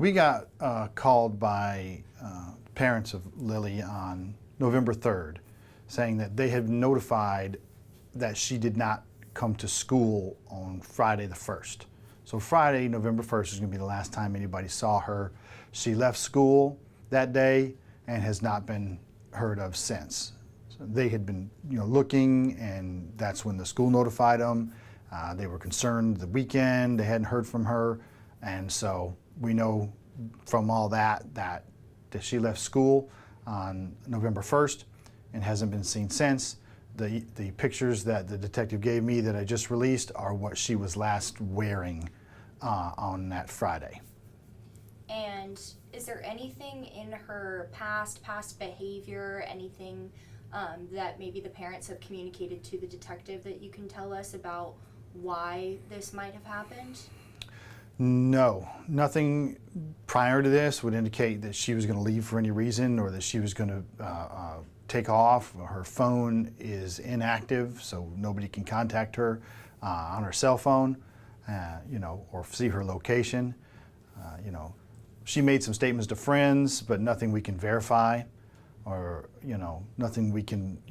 We got called by parents of Lily on November 3rd saying that they had notified that she did not come to school on Friday the 1st. So Friday, November 1st is going to be the last time anybody saw her. She left school that day and has not been heard of since. So they had been looking, and that's when the school notified them. They were concerned the weekend, they hadn't heard from her, and so we know from all that she left school on November 1st and hasn't been seen since. The pictures that the detective gave me that I just released are what she was last wearing on that Friday. And is there anything in her past behavior, anything that maybe the parents have communicated to the detective that you can tell us about why this might have happened? No, nothing prior to this would indicate that she was going to leave for any reason or that she was going to take off. Her phone is inactive, so nobody can contact her on her cell phone, or see her location. She made some statements to friends, but nothing we can verify, or nothing we can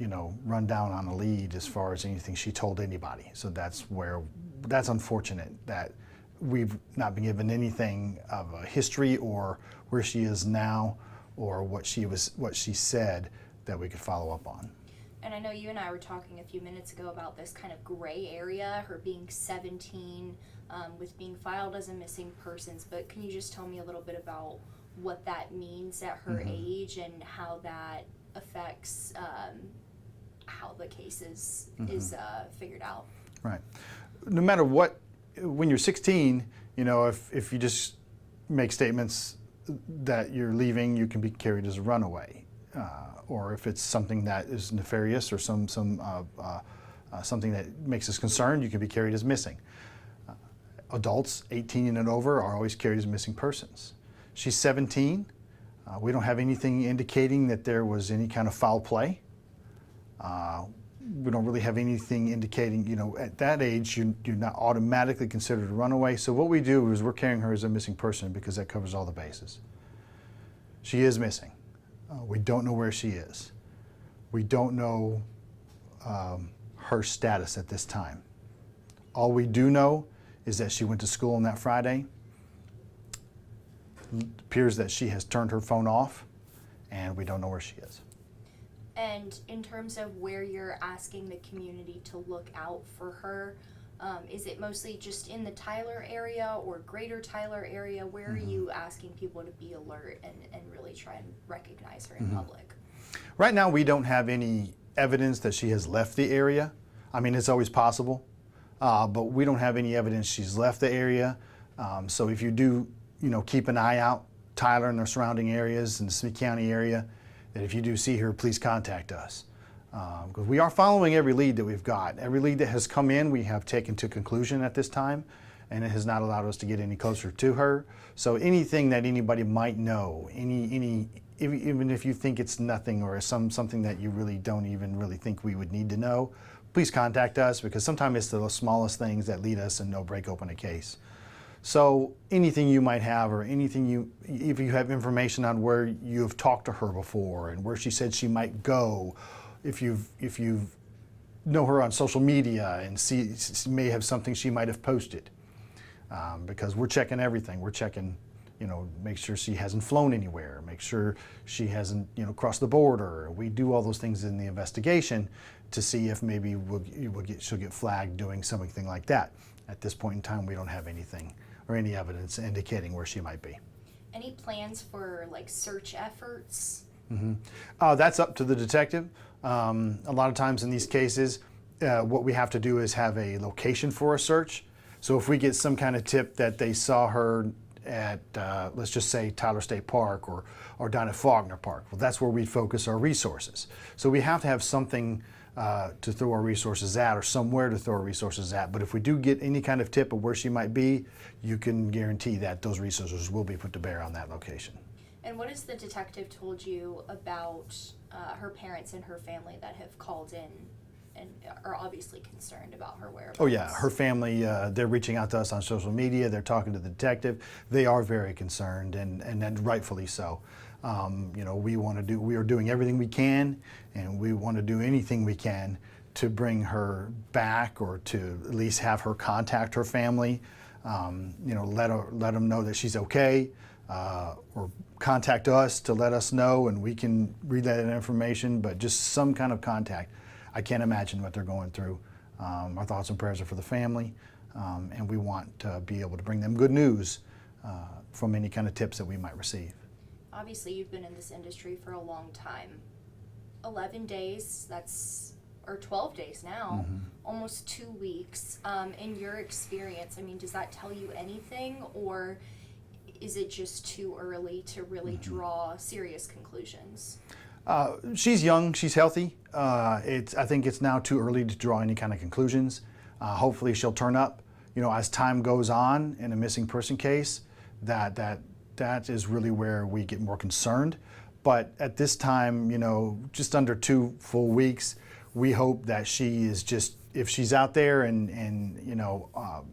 run down on a lead as far as anything she told anybody. So that's unfortunate that we've not been given anything of a history or where she is now or what she said that we could follow up on. And I know you and I were talking a few minutes ago about this kind of gray area, her being 17, with being filed as a missing persons, but can you just tell me a little bit about what that means at her age and how that affects how the case is figured out? Right. No matter what, when you're 16, if you just make statements that you're leaving, you can be carried as a runaway. Or if it's something that is nefarious or something that makes us concerned, you can be carried as missing. Adults 18 and over are always carried as missing persons. She's 17. We don't have anything indicating that there was any kind of foul play. We don't really have anything indicating, at that age, you're not automatically considered a runaway. So what we do is we're carrying her as a missing person because that covers all the bases. She is missing. We don't know where she is. We don't know her status at this time. All we do know is that she went to school on that Friday. It appears that she has turned her phone off, and we don't know where she is. And in terms of where you're asking the community to look out for her, is it mostly just in the Tyler area or greater Tyler area? Where are you asking people to be alert and really try and recognize her in public? Right now, we don't have any evidence that she has left the area. I mean, it's always possible, but we don't have any evidence she's left the area. So if you do, keep an eye out, Tyler and the surrounding areas in the Smith County area, that if you do see her, please contact us. Because we are following every lead that we've got. Every lead that has come in, we have taken to conclusion at this time, and it has not allowed us to get any closer to her. So anything that anybody might know, even if you think it's nothing or something that you really don't even really think we would need to know, please contact us, because sometimes it's the smallest things that lead us and break open a case. So anything you might have, or if you have information on where you've talked to her before and where she said she might go, if you know her on social media and may have something she might have posted, because we're checking everything. We're checking, make sure she hasn't flown anywhere, make sure she hasn't, crossed the border. We do all those things in the investigation to see if maybe she'll get flagged doing something like that. At this point in time, we don't have anything or any evidence indicating where she might be. Any plans for search efforts? That's up to the detective. A lot of times in these cases, what we have to do is have a location for a search. So if we get some kind of tip that they saw her at, let's just say Tyler State Park or down at Faulkner Park, well, that's where we focus our resources. So we have to have something to throw our resources at, or somewhere to throw our resources at. But if we do get any kind of tip of where she might be, you can guarantee that those resources will be put to bear on that location. And what has the detective told you about her parents and her family that have called in and are obviously concerned about her whereabouts. Oh yeah, her family, they're reaching out to us on social media, they're talking to the detective. They are very concerned, and rightfully so. You know, we are doing everything we can, and we want to do anything we can to bring her back, or to at least have her contact her family. You know, let them know that she's okay, or contact us to let us know, and we can read that information, but just some kind of contact. I can't imagine what they're going through. Our thoughts and prayers are for the family, and we want to be able to bring them good news from any kind of tips that we might receive. Obviously, you've been in this industry for a long time. 11 days, or 12 days now, almost 2 weeks. In your experience, I mean, does that tell you anything, or is it just too early to really draw serious conclusions? She's young, she's healthy. I think it's now too early to draw any kind of conclusions. Hopefully she'll turn up. You know, as time goes on in a missing person case, that is really where we get more concerned. But at this time, you know, just under 2 full weeks, we hope that she is just, if she's out there and you know,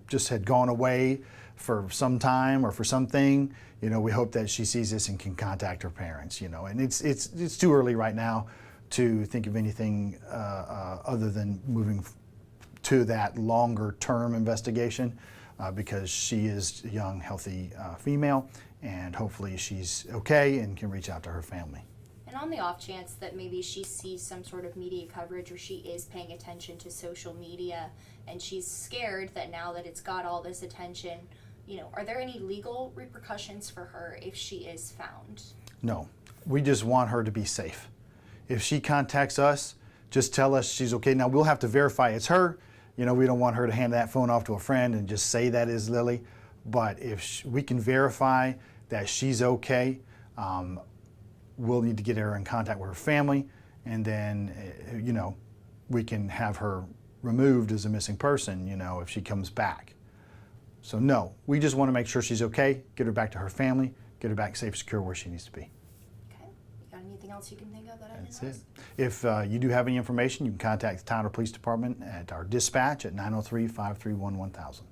just had gone away for some time or for something, you know, we hope that she sees this and can contact her parents, you know. And it's too early right now to think of anything other than moving to that longer term investigation, because she is a young, healthy female, and hopefully she's okay and can reach out to her family. And on the off chance that maybe she sees some sort of media coverage, or she is paying attention to social media, and she's scared that now that it's got all this attention, you know, are there any legal repercussions for her if she is found? No, we just want her to be safe. If she contacts us, just tell us she's okay. Now, we'll have to verify it's her. You know, we don't want her to hand that phone off to a friend and just say that is Lily. But if we can verify that she's okay, we'll need to get her in contact with her family, and then, you know, we can have her removed as a missing person, you know, if she comes back. So no, we just want to make sure she's okay, get her back to her family, get her back safe, secure where she needs to be. Okay. You got anything else you can think of that I didn't That's it. ask? If you do have any information, you can contact the Tyler Police Department at our dispatch at 903-531-1000.